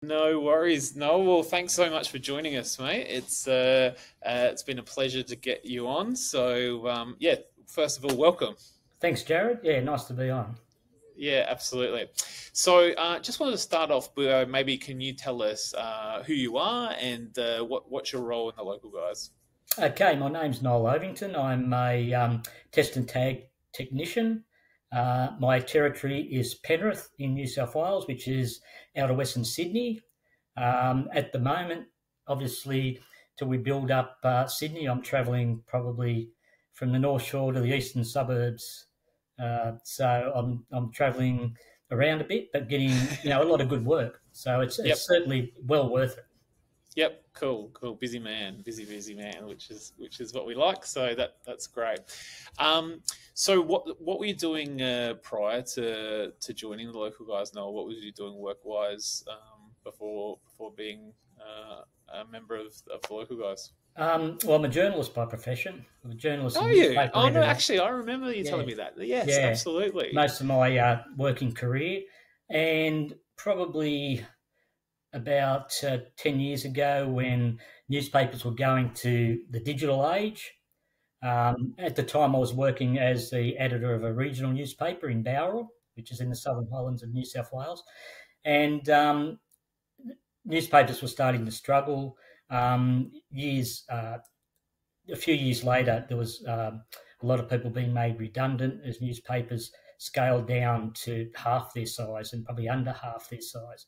No worries. No, well, thanks so much for joining us, mate. It's been a pleasure to get you on. So yeah, first of all, welcome. Thanks, Jared. Yeah, nice to be on. Yeah, absolutely. So just wanted to start off with maybe can you tell us who you are and what's your role in the local guys? Okay, my name's Noel Ovington. I'm a test and tag technician. My territory is Penrith in New South Wales, which is out of Western Sydney. At the moment, obviously, till we build up Sydney, I'm travelling probably from the North Shore to the eastern suburbs. So I'm travelling around a bit, but getting a lot of good work. So it's Yep. certainly well worth it. Yep, cool, cool. Busy man, busy man, which is what we like. So that's great. Um, so what were you doing prior to joining the local guys? Noel, what was you doing work wise before being a member of the local guys? Well, I'm a journalist by profession. I'm a journalist Oh, and you? newspaper Oh no, editor. actually, I remember you Yeah, telling me that. Yes, yeah. absolutely. Most of my working career, and probably about 10 years ago when newspapers were going to the digital age. At the time, I was working as the editor of a regional newspaper in Bowral, which is in the Southern Highlands of New South Wales. And newspapers were starting to struggle. Years A few years later, there was a lot of people being made redundant as newspapers scaled down to half their size and probably under half their size.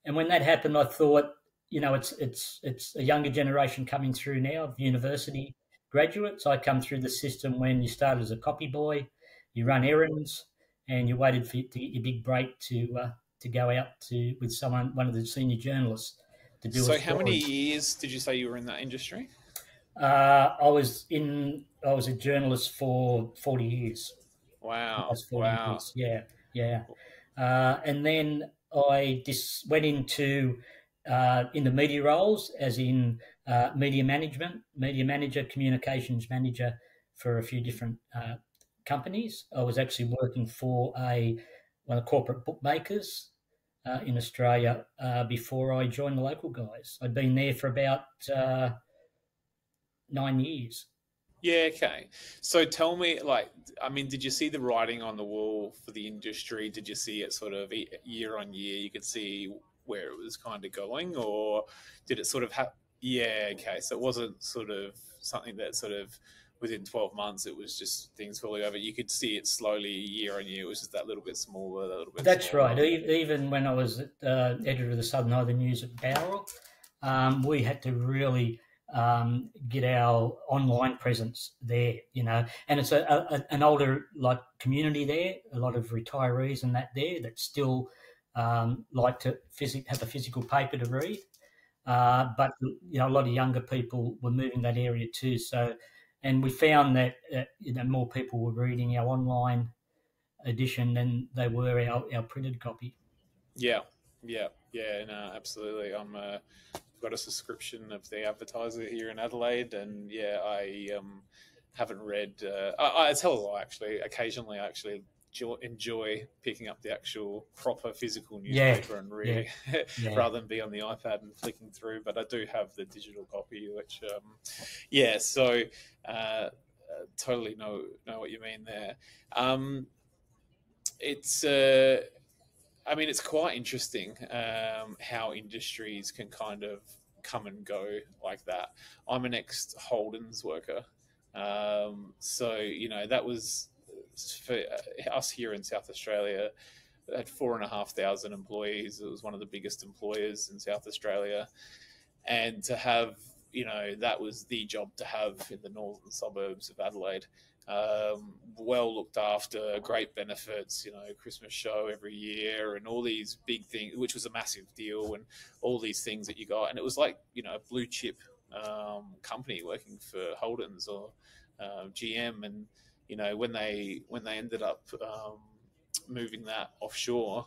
And when that happened, I thought, it's a younger generation coming through now of university graduates. I come through the system when you started as a copy boy, you run errands, and you waited to get your big break to go out to with one of the senior journalists to do a So, how many story. years did you say you were in that industry? I was a journalist for 40 years. Wow, Almost 40 wow. years. Yeah, yeah. And then I just went into media roles, as in media management, media manager, communications manager for a few different companies. I was actually working for one of the corporate bookmakers in Australia before I joined the local guys. I'd been there for about 9 years. Yeah, okay. So tell me, like, I mean, did you see the writing on the wall for the industry? Did you see it sort of year on year? You could see where it was kind of going, or did it sort of have? Yeah, okay. So it wasn't sort of something that sort of within 12 months it was just things falling over. You could see it slowly year on year. It was just that little bit smaller, that little bit That's right. smaller. Even when I was editor of the Southern Highland News at Bowral, we had to really get our online presence there, and it's an older community there, a lot of retirees and that there that still like to have a physical paper to read. But a lot of younger people were moving that area too. So, and we found that more people were reading our online edition than they were our printed copy. Yeah, yeah, yeah. No, absolutely. Got a subscription of the Advertiser here in Adelaide, and yeah, I haven't read. I tell a lie actually. Occasionally, I actually enjoy picking up the actual proper physical Yeah, newspaper and yeah, reading yeah. rather than be on the iPad and flicking through. But I do have the digital copy, which yeah. So totally know what you mean there. Um, it's I mean, it's quite interesting how industries can kind of come and go like that. I'm an ex Holden's worker. So, that was for us here in South Australia. It had 4,500 employees. It was one of the biggest employers in South Australia. And to have, that was the job to have in the northern suburbs of Adelaide. Well looked after, great benefits, Christmas show every year, and all these big things, which was a massive deal, and all these things that you got, and it was like a blue chip company working for Holden's or GM, and when they ended up moving that offshore.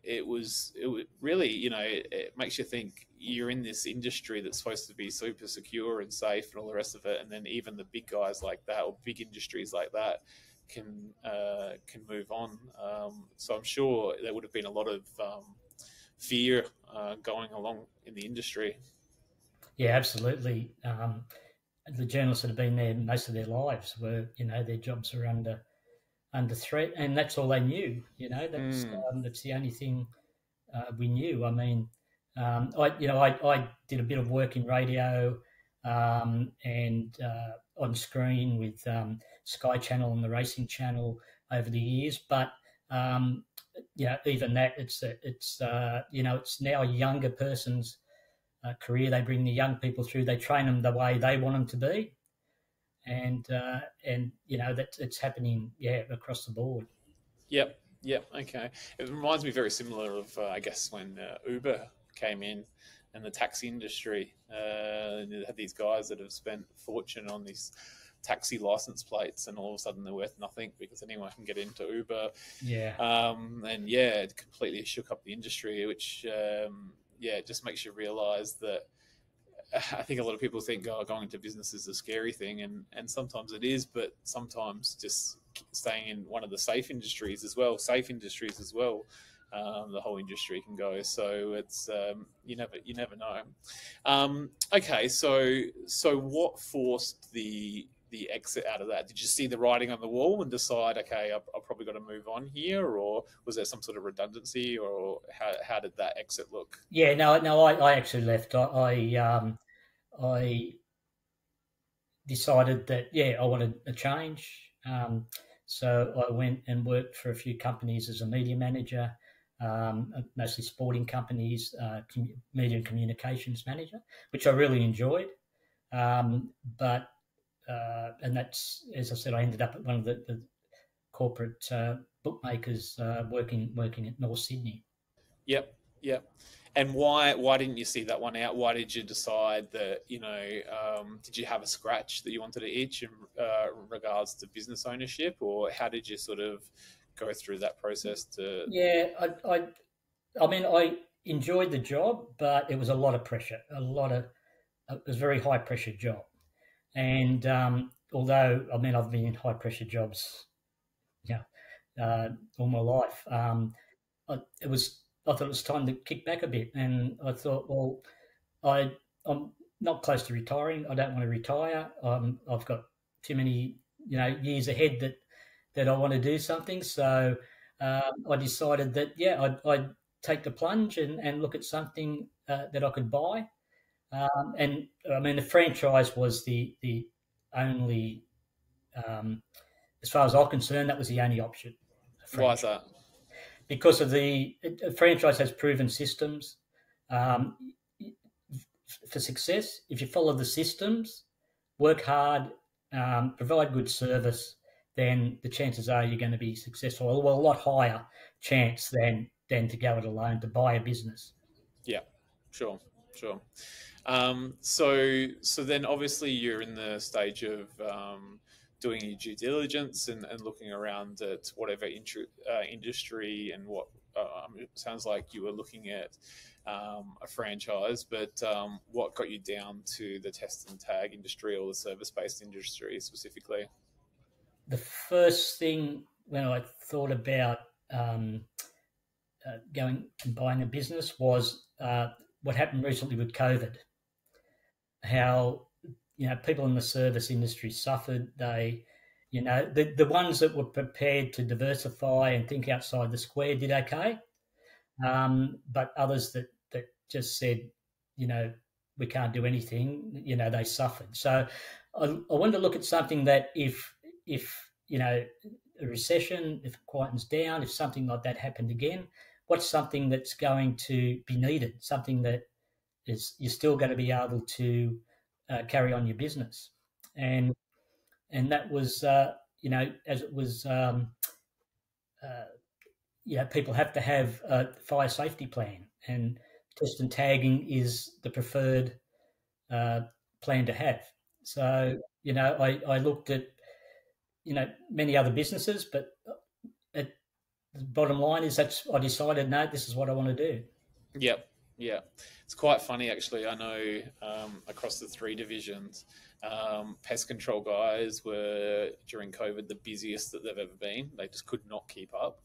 It was really, it makes you think you're in this industry that's supposed to be super secure and safe and all the rest of it, and then even the big guys like that or big industries like that can move on. So I'm sure there would have been a lot of fear going along in the industry. Yeah, absolutely. The journalists that have been there most of their lives were, their jobs were under threat, and that's all they knew. Mm, That's the only thing we knew. I mean, I did a bit of work in radio and on screen with Sky Channel and the Racing Channel over the years, but even that, it's now a younger person's career. They bring the young people through. They train them the way they want them to be, and that it's happening, across the board. yep, yep. Okay, it reminds me very similar of I guess when Uber came in and the taxi industry. You had these guys that have spent a fortune on these taxi license plates, and all of a sudden they're worth nothing because anyone can get into Uber. Yeah, And yeah, it completely shook up the industry, which yeah, it just makes you realise that I think a lot of people think, oh, going into business is a scary thing, and sometimes it is, but sometimes just staying in one of the safe industries as well, the whole industry can go. So it's you never know. Okay, so what forced the exit out of that? Did you see the writing on the wall and decide, okay, I've probably got to move on here, or was there some sort of redundancy, or how did that exit look? yeah. No, I actually left. I decided that I wanted a change. So I went and worked for a few companies as a media manager, mostly sporting companies, media and communications manager, which I really enjoyed. But and that's, as I said, I ended up at one of the corporate bookmakers, working at North Sydney. Yep, yep. And why didn't you see that one out? Why did you decide that, did you have a scratch that you wanted to itch in regards to business ownership, or how did you sort of go through that process to? Yeah, I mean, I enjoyed the job, but it was a lot of pressure. It was a very high pressure job. And although, I mean, I've been in high pressure jobs, yeah, all my life. I, it was I thought it was time to kick back a bit, and I thought, well, I'm not close to retiring. I don't want to retire. I've got too many years ahead that I want to do something. So I decided that I'd take the plunge and look at something that I could buy. And I mean, the franchise was the only, as far as I'm concerned, that was the only option. A Why is franchise, that? because of a franchise has proven systems. Um, for success, if you follow the systems, work hard, provide good service, then the chances are you're going to be successful. Well, a lot higher chance than to go it alone to buy a business. Yeah, sure, sure. So then obviously you're in the stage of doing your due diligence and looking around at whatever industry and what it sounds like you were looking at a franchise, but what got you down to the test and tag industry or the service-based industry specifically? The first thing when I thought about going and buying a business was what happened recently with COVID. How people in the service industry suffered. They, the ones that were prepared to diversify and think outside the square did okay, but others that just said, you know, we can't do anything, they suffered. So I wanted to look at something that if a recession, if it quietens down, if something like that happened again, what's something that's going to be needed, something that is you're still going to be able to carry on your business, and that was as it was people have to have a fire safety plan, and test and tagging is the preferred uh, plan to have. So I looked at many other businesses, but at the bottom line is that's I decided no, this is what I want to do. Yep, yeah. It's quite funny actually. I know across the three divisions, pest control guys were during COVID the busiest that they've ever been. They just could not keep up.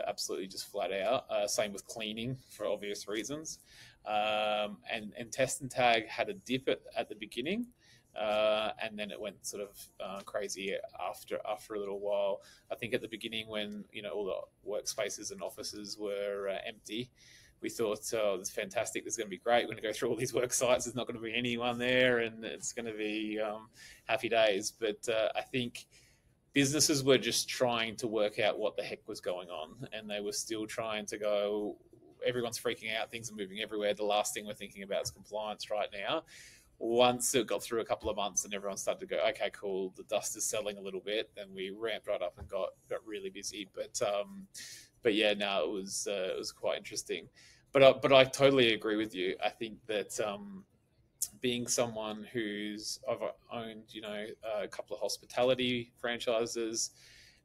absolutely just flat out. Same with cleaning for obvious reasons. And test and tag had a dip at the beginning, and then it went sort of crazy after a little while. I think at the beginning, when all the workspaces and offices were empty, we thought, oh, this is fantastic. This is going to be great. We're going to go through all these work sites. There's not going to be anyone there, and it's going to be happy days. But I think businesses were just trying to work out what the heck was going on, and they were still trying to go. Everyone's freaking out. Things are moving everywhere. The last thing we're thinking about is compliance right now. Once it got through a couple of months and everyone started to go, okay, cool, the dust is settling a little bit, then we ramped right up and got really busy. But yeah, no, it was quite interesting. But I totally agree with you. I think that being someone I've owned, a couple of hospitality franchises,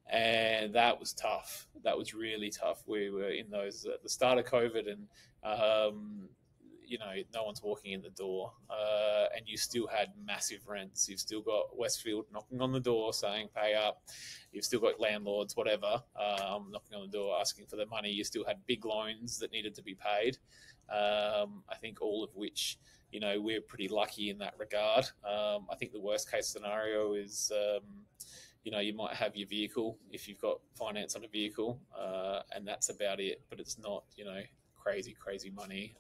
and that was tough. That was really tough. We were in those at the start of COVID, and no one's walking in the door, and you still had massive rents. You've still got Westfield knocking on the door saying pay up. You've still got landlords, whatever, knocking on the door asking for their money. You still had big loans that needed to be paid. I think all of which, we're pretty lucky in that regard. I think the worst case scenario is, you might have your vehicle if you've got finance on a vehicle, and that's about it. But it's not, crazy money.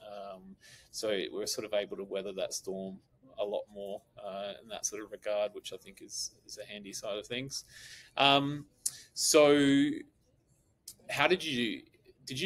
So we're sort of able to weather that storm a lot more in that sort of regard, which I think is a handy side of things. So how did you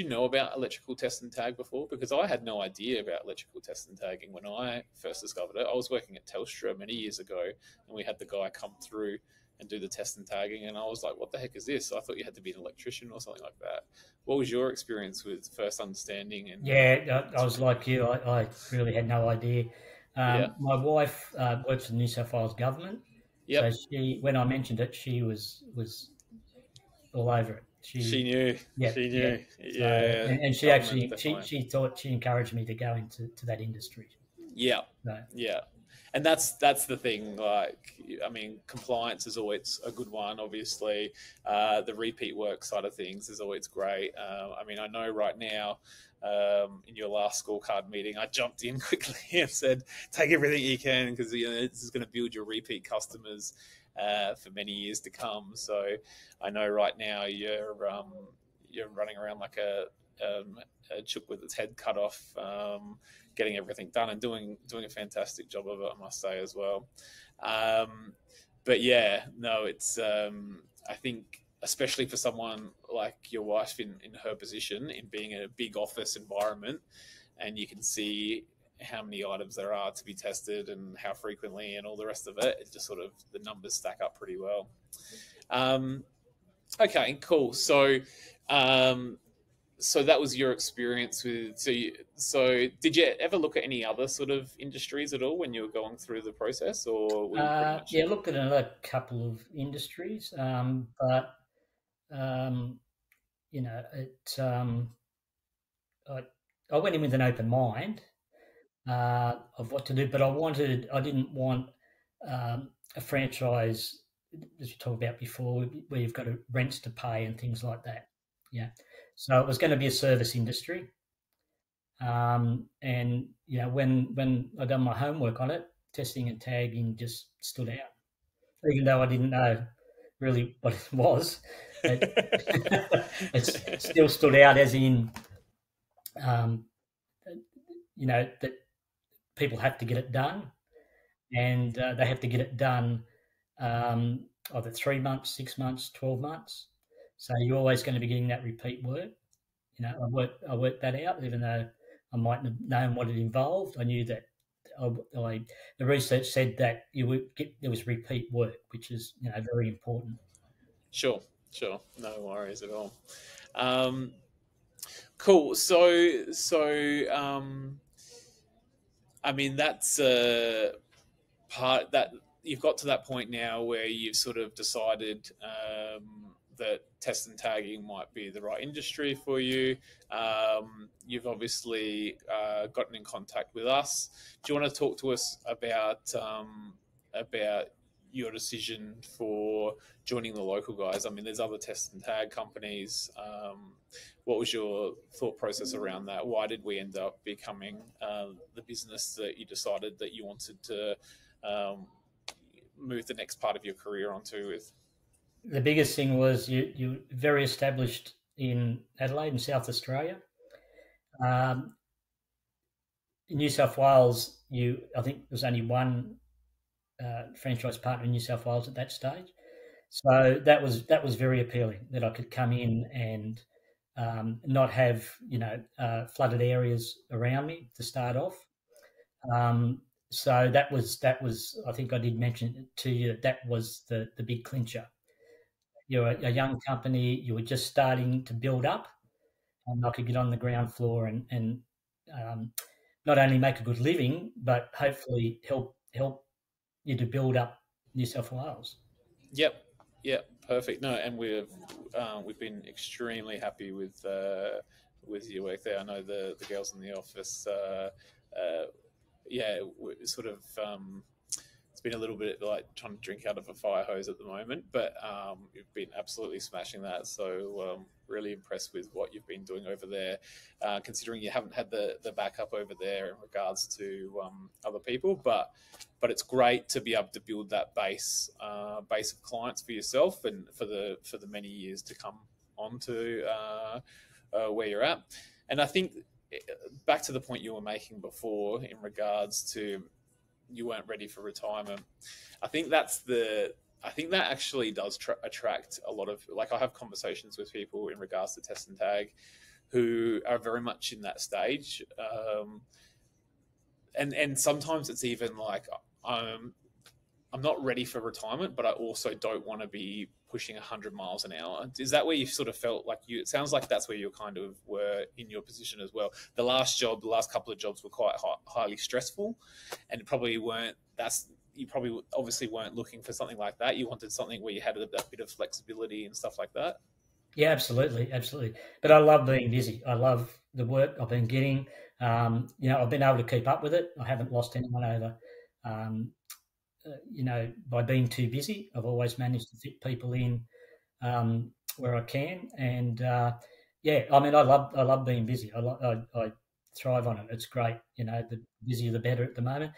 know about electrical test and tag before? Because I had no idea about electrical test and tagging when I first discovered it. I was working at Telstra many years ago, and we had the guy come through and do the test and tagging, and I was like, what the heck is this? I thought you had to be an electrician or something like that. What was your experience with first understanding? And Yeah, I was like you. I really had no idea. yeah, My wife works for the New South Wales government, so yep, when I mentioned it, she was all over it. she She, knew, yeah, she yeah. knew, So yeah, and she government actually definitely. she thought she encouraged me to go into that industry. Yeah, So yeah, and that's the thing. Like, I mean, compliance is always a good one. Obviously, the repeat work side of things is always great. I mean, I know right now. In your last scorecard meeting, I jumped in quickly and said, "Take everything you can because this is going to build your repeat customers for many years to come." So, I know right now you're running around like a chook with its head cut off, getting everything done and doing a fantastic job of it, I must say as well. But yeah, no, it's I think especially for someone like your wife in her position, in being in a big office environment, and you can see how many items there are to be tested and how frequently and all the rest of it. It just sort of the numbers stack up pretty well. Um, okay, cool. Um, so that was your experience with. So did you ever look at any other sort of industries at all when you were going through the process, or were you pretty much? yeah, looked at another couple of industries, but um, it. I, I went in with an open mind of what to do, but I didn't want a franchise, as you talked about before, where you've got rents to pay and things like that. Yeah, so it was going to be a service industry, and when I done my homework on it, testing and tagging just stood out, even though I didn't know really what it was. It, it still stood out, as in, um, that people have to get it done, and they have to get it done either 3 months, 6 months, 12 months. So you're always going to be getting that repeat work. I worked that out, even though I mightn't have known what it involved. I knew that the research said that there was repeat work, which is very important. Sure, sure, no worries at all. Um, cool. So, I mean, that's part that you've got to that point now where you've sort of decided that test and tagging might be the right industry for you. You've obviously gotten in contact with us. Do you want to talk to us about your decision for joining the local guys? I mean, there's other test and tag companies. What was your thought process around that? Why did we end up becoming the business that you decided that you wanted to um, move the next part of your career onto with? The biggest thing was you very established in Adelaide in South Australia. Um, in New South Wales, I think there's only one franchise partner in New South Wales at that stage. So that was very appealing that I could come in and not have flooded areas around me to start off. Um, so that was I think I did mention it to you, that was the big clincher. You're a young company, you were just starting to build up, and I could get on the ground floor and um, not only make a good living, but hopefully help you to build up New South Wales. Yep, yep, perfect. No, and we've been extremely happy with your work there. I know the girls in the office. Yeah, sort of. It's been a little bit like trying to drink out of a fire hose at the moment, but you've been absolutely smashing that. So really impressed with what you've been doing over there, considering you haven't had the backup over there in regards to other people. But it's great to be able to build that base of clients for yourself and for the many years to come on to where you're at. And I think back to the point you were making before in regards to you weren't ready for retirement. I think that actually does attract a lot of, like, I have conversations with people in regards to test and tag who are very much in that stage, and sometimes it's even like I'm not ready for retirement, but I also don't want to be pushing 100 miles an hour. Is that where you sort of felt like you? It sounds like that's where you kind of were in your position as well. The last couple of jobs were quite highly stressful, and probably weren't. You probably obviously weren't looking for something like that. You wanted something where you had a bit of flexibility and stuff like that. Yeah, absolutely, absolutely. But I love being busy. I love the work I've been getting. I've been able to keep up with it. I haven't lost anyone over. Um, by being too busy, I've always managed to fit people in where I can. And yeah, I mean, I love being busy. I thrive on it. It's great. The busier the better at the moment.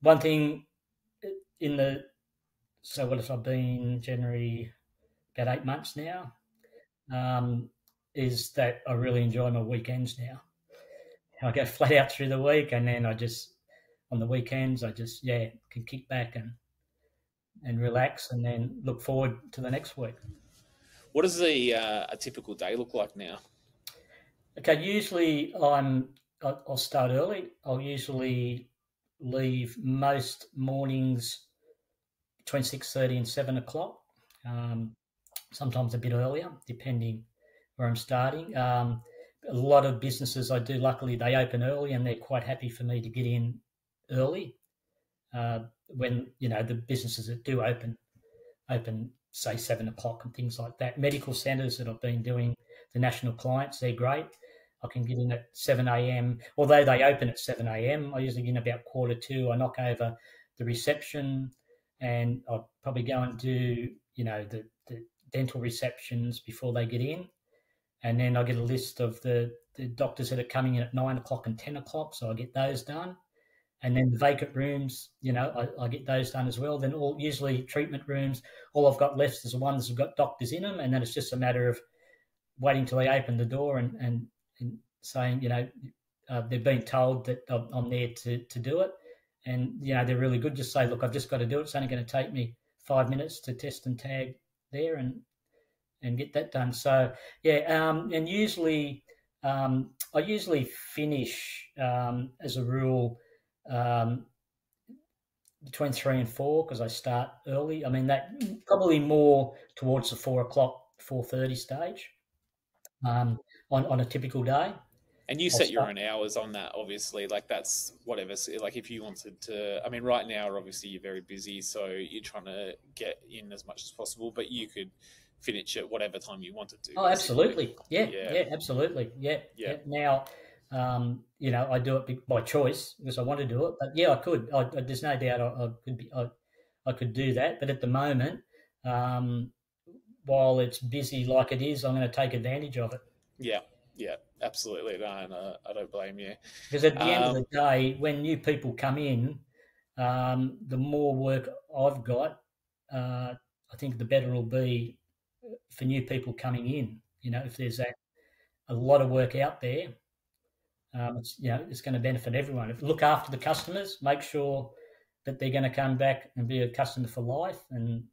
One thing in the so what have I been January about 8 months now, um, is that I really enjoy my weekends now. I go flat out through the week, and then on the weekends I just can kick back and relax, and then look forward to the next week. What does a typical day look like now? Okay, usually I'll start early. I'll usually leave most mornings between 6:30 and 7 o'clock. Sometimes a bit earlier, depending where I'm starting. A lot of businesses I do, luckily, they open early, and they're quite happy for me to get in early. When the businesses that do open say 7 o'clock and things like that. Medical centres that I've been doing, the national clients, they're great. I can get in at 7 a.m. Although they open at 7 a.m., I usually get in about 1:45. I knock over the reception, and I'll probably go and do the dental receptions before they get in, and then I get a list of the doctors that are coming in at 9 o'clock and 10 o'clock, so I get those done. And then the vacant rooms, I get those done as well. Then usually treatment rooms, all I've got left is the ones that have got doctors in them, and then it's just a matter of waiting till they open the door and saying, they've been told that I'm there to do it. And, they're really good. Just say, look, I've just got to do it. It's only going to take me 5 minutes to test and tag there and get that done. So, and usually I usually finish, as a rule, between 3 and 4, because I start early. I mean, that probably more towards the 4 o'clock, 4:30 stage on a typical day. And you set your own hours on that, obviously. Like, that's whatever. Like, if you wanted to, I mean, right now, obviously, you're very busy, so you're trying to get in as much as possible, but you could finish at whatever time you wanted to. Oh, absolutely. Yeah, absolutely. Yeah. Now, I do it by choice because I want to do it, but yeah, I could. There's no doubt I could be. I could do that. But at the moment, um, while it's busy like it is, I'm going to take advantage of it. Yeah, yeah, absolutely. No, I don't blame you. Because at the end of the Um, day, when new people come in, the more work I've got, I think the better it'll be for new people coming in. If there's a lot of work out there, it's going to benefit everyone. Look after the customers, make sure that they're going to come back and be a customer for life, and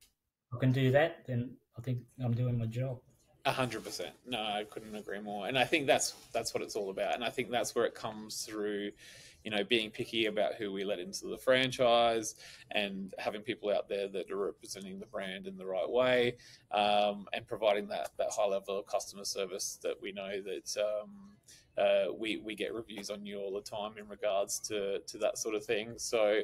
I can do that, then I think I'm doing my job. 100%. No, I couldn't agree more. And I think that's what it's all about. And I think that's where it comes through, being picky about who we let into the franchise and having people out there that are representing the brand in the right way, and providing that high level of customer service that we know that we get reviews on you all the time in regards to that sort of thing. So,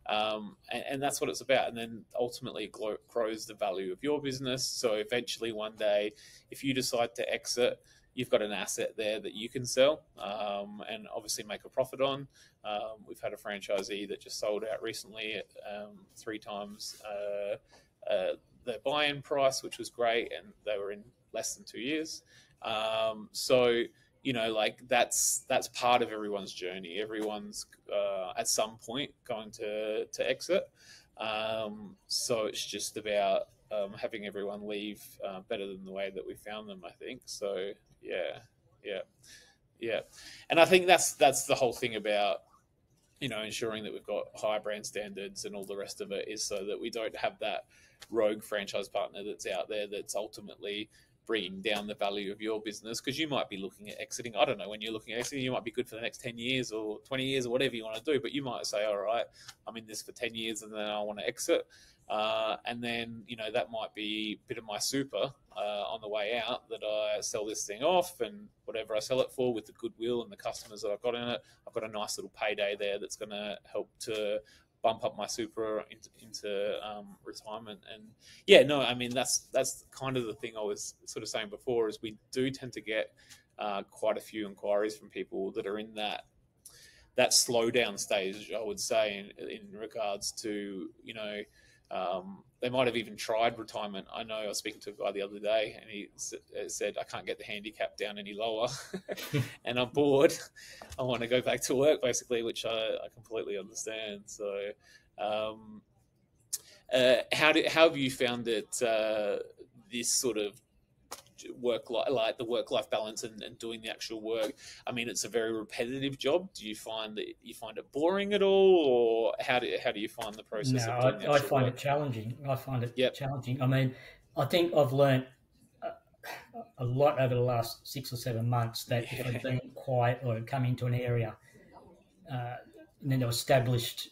and that's what it's about. And then ultimately it grows the value of your business. So eventually one day, if you decide to exit, you've got an asset there that you can sell, and obviously make a profit on. We've had a franchisee that just sold out recently at 3 times their buy-in price, which was great, and they were in less than 2 years. So like that's part of everyone's journey. Everyone's at some point going to exit. So it's just about having everyone leave better than the way that we found them, I think. So yeah, yeah, yeah. And I think that's the whole thing about ensuring that we've got high brand standards and all the rest of it, is so that we don't have that rogue franchise partner that's out there that's ultimately bringing down the value of your business. Because you might be looking at exiting, I don't know, when you're looking at exiting, you might be good for the next 10 years or 20 years or whatever you want to do, but you might say, all right, I'm in this for 10 years and then I want to exit. And then, that might be a bit of my super on the way out, that I sell this thing off, and whatever I sell it for, with the goodwill and the customers that I've got in it, I've got a nice little payday there that's going to help to bump up my super into retirement. And yeah, no, I mean, that's kind of the thing I was sort of saying before, is we do tend to get quite a few inquiries from people that are in that slowdown stage, I would say, in regards to, they might have even tried retirement. I know I was speaking to a guy the other day, and he said, I can't get the handicap down any lower and I'm bored. I want to go back to work, basically, which I completely understand. So how have you found it, this sort of like the work-life balance and doing the actual work? I mean, it's a very repetitive job. Do you find it boring at all, or how do you find the process of doing the I actual find work? it challenging. I find it Yep. challenging. I mean, I think I've learnt a lot over the last 6 or 7 months that if I'd been quiet or come into an area and then there were established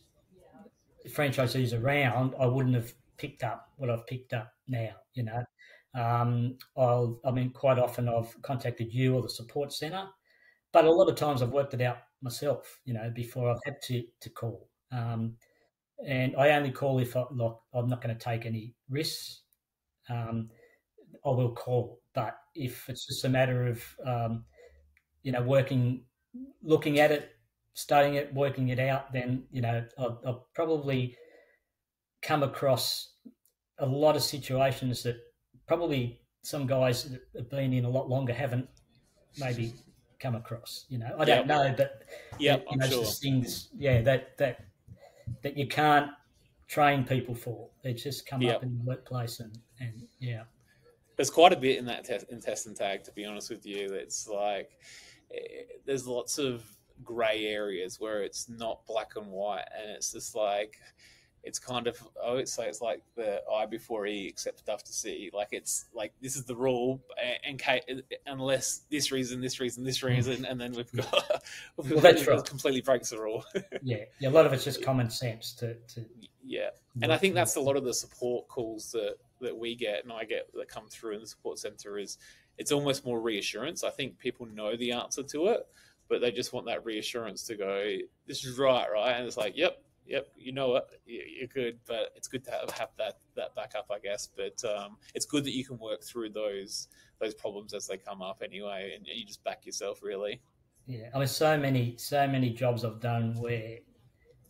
franchisees around, I wouldn't have picked up what I've picked up now. Quite often I've contacted you or the support centre, but a lot of times I've worked it out myself, before I've had to call. And I only call if I'm not going to take any risks. I will call, but if it's just a matter of working, looking at it, studying it, working it out, then I'll probably come across a lot of situations that probably some guys that have been in a lot longer haven't maybe come across. I don't know, but I'm sure. just things, that you can't train people for. They just come up in the workplace, and yeah. There's quite a bit in that in test and tag, to be honest with you. It's like there's lots of grey areas where it's not black and white, and it's just like it's kind of, I would say it's like the I before E, except stuff to see. Like it's like this is the rule, and unless this reason, and then we've got that's right. Completely breaks the rule. yeah, a lot of it's just common sense to yeah, and I think that's a lot of the support calls that we get and I get that come through in the support center. Is it's almost more reassurance. I think people know the answer to it, but they just want that reassurance to go, this is right, and it's like, yep, you know it, you're good. But it's good to have that backup, I guess. But it's good that you can work through those problems as they come up anyway, and you just back yourself, really. Yeah, I mean, so many jobs I've done where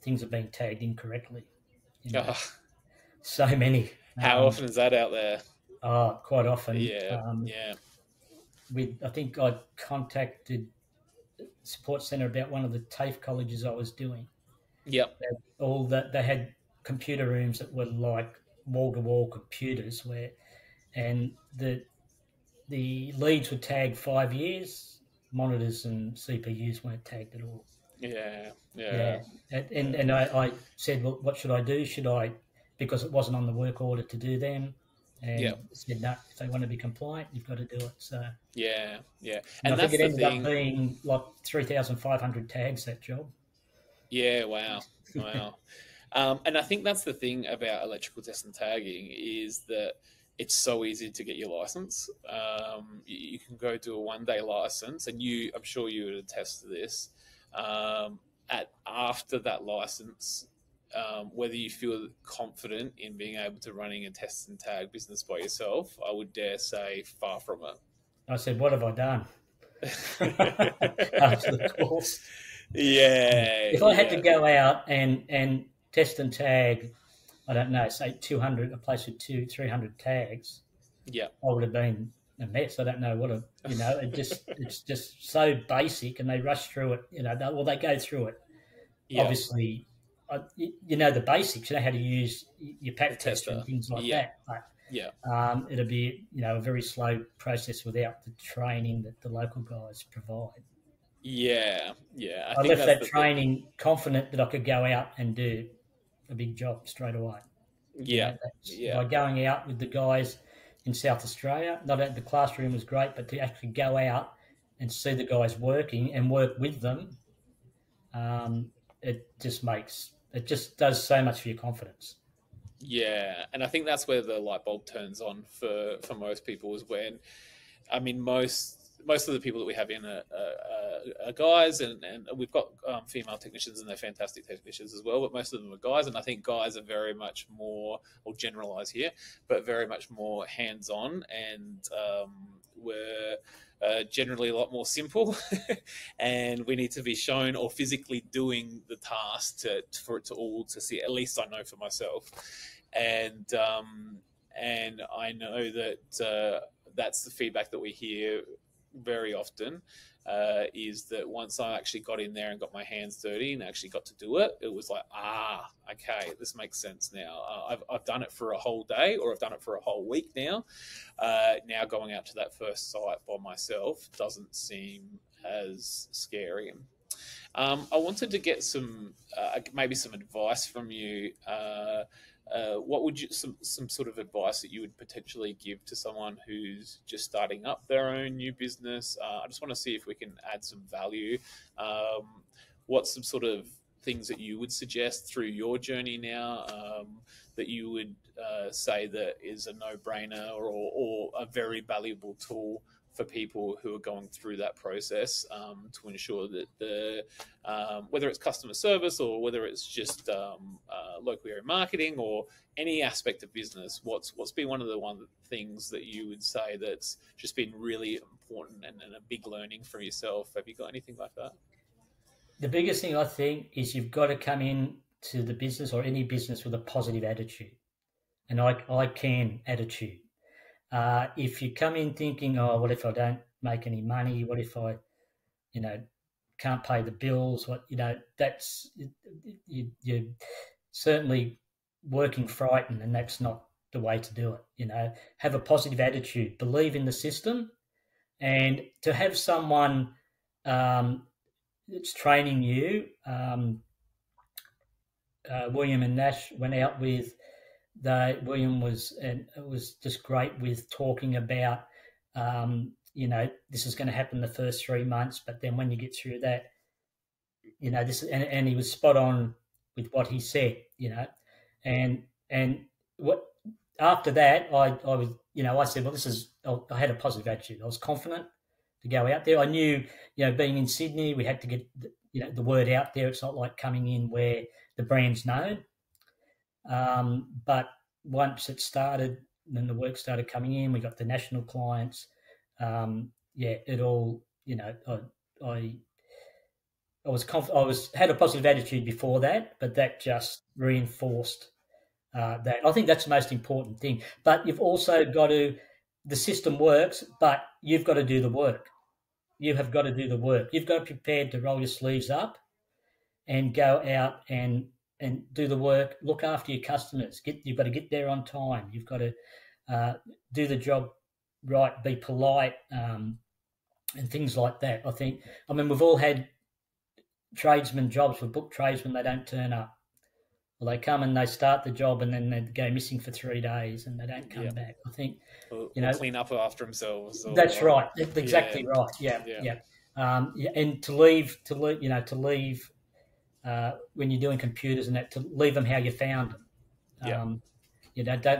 things have been tagged incorrectly. So many. How often is that out there? Quite often. Yeah, yeah, I think I contacted support centre about one of the TAFE colleges I was doing. yep, All that they had computer rooms that were like wall to wall computers and the leads were tagged 5 years. Monitors and CPUs weren't tagged at all. yeah, yeah, Yeah, and yeah, and I said, well, what should I do? Should I, because it wasn't on the work order to do them, and yep, said no. If they want to be compliant, you've got to do it. So, yeah, yeah. and I And think that's it the ended up thing. being like 3,500 tags that job. Yeah, wow, wow. And I think that's the thing about electrical test and tagging is that it's so easy to get your license. You can go do a 1 day license, and I'm sure you would attest to this. At after that license, whether you feel confident in being able to running a test and tag business by yourself, I would dare say far from I said, what have I done it. after the course? Yeah, If I had to yeah, go out and test and tag, I don't know, say 200, a place with 300 tags, yeah. I would have been a mess. I don't know what it's just so basic, and they rush through it. They go through it. Yeah, Obviously, you know the basics. You know how to use your the pack tester tester. and things like Yeah, that. But yeah, it'll be a very slow process without the training that the local guys provide. yeah, yeah. I I think left that's that the thing. training confident that I could go out and do a big job straight away. Yeah, That's yeah, by going out with the guys in South Australia. Not that the classroom was great, but to actually go out and see the guys working and work with them, um, it just does so much for your confidence. yeah. And I think that's where the light bulb turns on for most people is when, I mean, most of the people that we have in are guys, and we've got female technicians, and they're fantastic technicians as well. But most of them are guys, and I think guys are very much more, or generalize here, but very much more hands on, and we're generally a lot more simple, and we need to be shown or physically doing the task for it to all to see. At least I know for myself, and and I know that that's the feedback that we hear very often. Is that once I actually got in there and got my hands dirty and actually got to do it, it was like, okay, this makes sense now. I've done it for a whole day, or I've done it for a whole week now. Now going out to that first site by myself doesn't seem as scary. I wanted to get maybe some advice from you. What would you some sort of advice that you would potentially give to someone who's just starting up their own new business? I just want to see if we can add some value. What's some sort of things that you would suggest through your journey now, that you would say that is a no-brainer, or a very valuable tool for people who are going through that process, to ensure that whether it's customer service or whether it's just local area marketing or any aspect of business, what's been one of the things that you would say that's just been really important and a big learning for yourself? Have you got anything like that? The biggest thing I think is you've got to come in to the business or any business with a positive attitude, and I can attitude. If you come in thinking, oh, what if I don't make any money? What if I, you know, can't pay the bills? That's you're certainly working frightened, and that's not the way to do it. Have a positive attitude, believe in the system, and to have someone that's training you. William and Nash went out with. William and it was just great with talking about, this is going to happen the first 3 months, but then when you get through that, and he was spot on with what he said, and what after that, I was, I said, well, I had a positive attitude. I was confident to go out there. I knew, being in Sydney, we had to get, the word out there. It's not like coming in where the brand's known. But once it started, then the work started coming in. We got the national clients. It all, I was had a positive attitude before that, but that just reinforced that. I think that's the most important thing. But you've also got to, the system works, but you've got to do the work. You have got to do the work. You've got to be prepared to roll your sleeves up and go out and do the work. Look after your customers. You've got to get there on time. You've got to do the job right. Be polite and things like that. I mean, we've all had tradesman jobs. We've booked tradesmen, they don't turn up. Well, they come and they start the job and then they go missing for 3 days and they don't come back. I think, or clean up after themselves. That's right. Exactly right. Yeah. And to leave, when you're doing computers and that, to leave them how you found them. Don't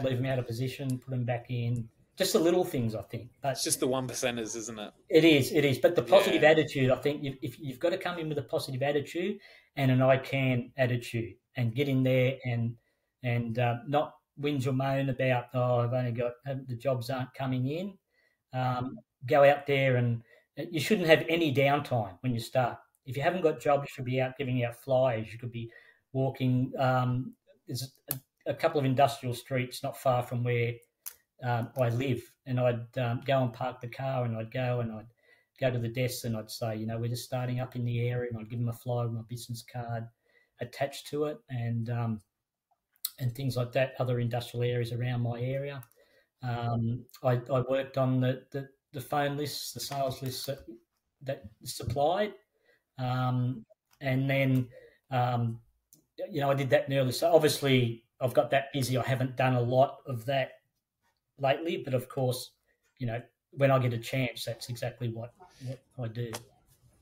leave them out of position. Put them back in. Just the little things, I think. But it's just the 1%ers, isn't it? It is. But the positive attitude, I think, if you've got to come in with a positive attitude and an I can attitude, and get in there and not whinge or moan about, I've only got, the jobs aren't coming in. Go out there, and you shouldn't have any downtime when you start. If you haven't got jobs, you should be out giving out flyers. You could be walking. There's a couple of industrial streets not far from where I live, and I'd go and park the car, and I'd go to the desk, and I'd say, we're just starting up in the area, and I'd give them a flyer with my business card attached to it, and things like that. Other industrial areas around my area. I worked on the phone lists, the sales lists that supplied, and then I did that early. So obviously I've got that busy. I haven't done a lot of that lately, but of course, when I get a chance, that's exactly what I do.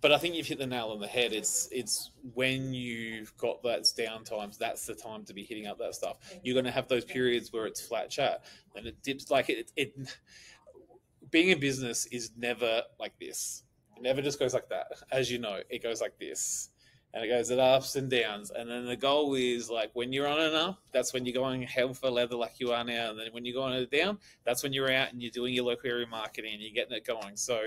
But I think you've hit the nail on the head. It's when you've got those downtimes, that's the time to be hitting up that stuff. You're going to have those periods where it's flat chat, and it dips. Like it being in business is never like this. It never just goes like that. As you know, it goes like this, and it goes at ups and downs. And then the goal is, like, when you're on and up, that's when you're going hell for leather like you are now. And then when you're going down, that's when you're out and you're doing your local area marketing and you're getting it going. So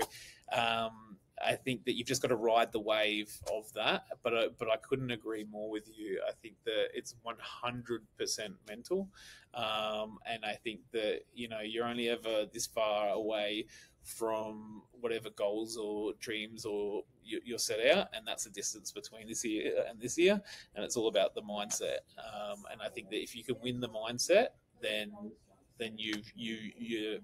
I think that you've just got to ride the wave of that. But I couldn't agree more with you. I think that it's 100% mental. And I think that, you're only ever this far away from whatever goals or dreams or you're set out, and that's the distance between this year and this year, and it's all about the mindset. And I think that if you can win the mindset, then you're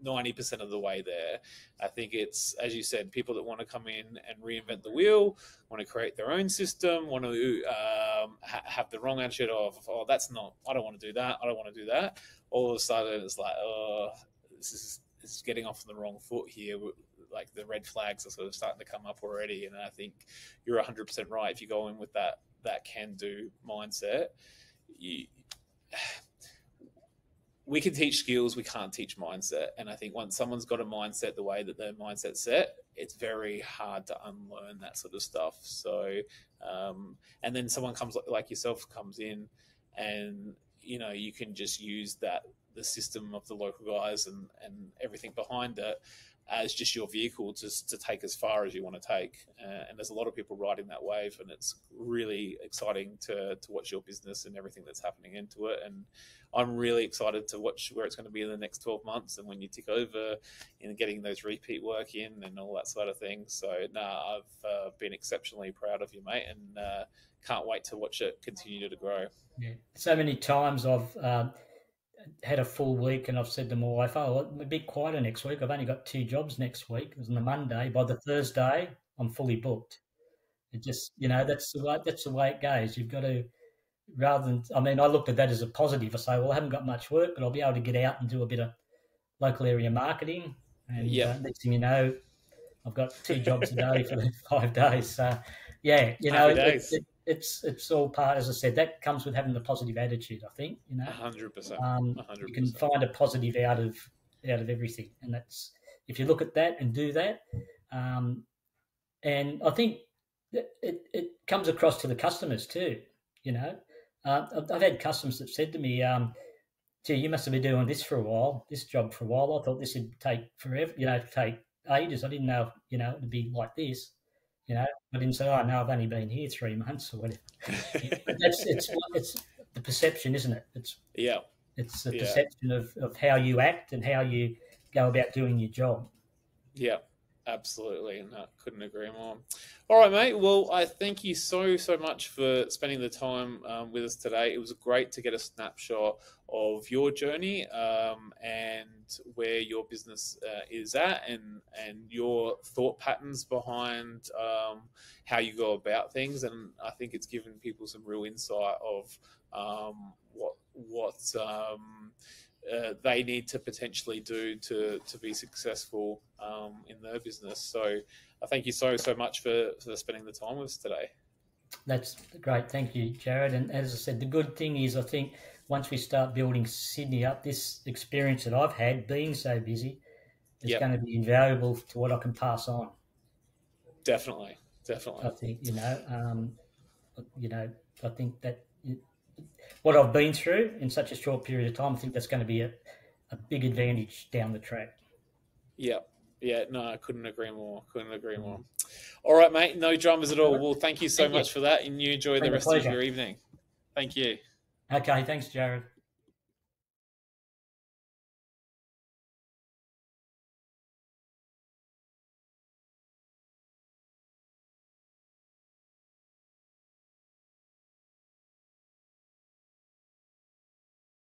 90% of the way there. I think it's, as you said, people that want to come in and reinvent the wheel, want to create their own system, want to have the wrong attitude of, I don't want to do that, I don't want to do that. All of a sudden it's like, this is getting off on the wrong foot here. Like, the red flags are sort of starting to come up already. And I think you're 100% right. If you go in with that can-do mindset, we can teach skills, we can't teach mindset. And I think once someone's got a mindset the way that their mindset's set, it's very hard to unlearn that sort of stuff. So, and then someone comes like yourself comes in, and you can just use the system of the local guys and everything behind it as just your vehicle to take as far as you want to take. And there's a lot of people riding that wave, and it's really exciting to watch your business and everything that's happening into it. And I'm really excited to watch where it's going to be in the next 12 months and when you tick over in getting those repeat work in and all that sort of thing. So I've been exceptionally proud of you, mate, and can't wait to watch it continue to grow. Yeah. So many times I've had a full week, and I've said to my wife, I'm a bit quieter next week. I've only got 2 jobs next week. It was on the Monday. By the Thursday, I'm fully booked. It just, that's the way it goes. You've got to, I looked at that as a positive. I say, well, I haven't got much work, but I'll be able to get out and do a bit of local area marketing. And next thing you know, I've got 2 jobs a day for the 5 days. So, it's all part, as I said, that comes with having the positive attitude, I think, 100%. 100%. You can find a positive out of everything. And that's, if you look at that and do that, and I think it comes across to the customers too, I've had customers that said to me, gee, you must have been doing this job for a while. I thought this would take forever, take ages. I didn't know, it'd be like this. I didn't say, no, I've only been here 3 months or whatever. It's the perception, isn't it? Yeah. It's the Yeah. perception of how you act and how you go about doing your job. Yeah. Absolutely. No, couldn't agree more. All right, mate. Well, I thank you so much for spending the time with us today. It was great to get a snapshot of your journey and where your business is at, and your thought patterns behind how you go about things. And I think it's given people some real insight of what they need to potentially do to be successful in their business. So I thank you so much for spending the time with us today. That's great. Thank you, Jared. And as I said, the good thing is I think once we start building Sydney up, this experience that I've had being so busy is going to be invaluable to what I can pass on. Definitely. I think, I think that what I've been through in such a short period of time, I think that's going to be a big advantage down the track. Yeah. Yeah, no, I couldn't agree more. All right, mate. No dramas at all. Well, thank you so much for that, and you enjoy the rest of your evening. Thank you. Okay, thanks, Jared.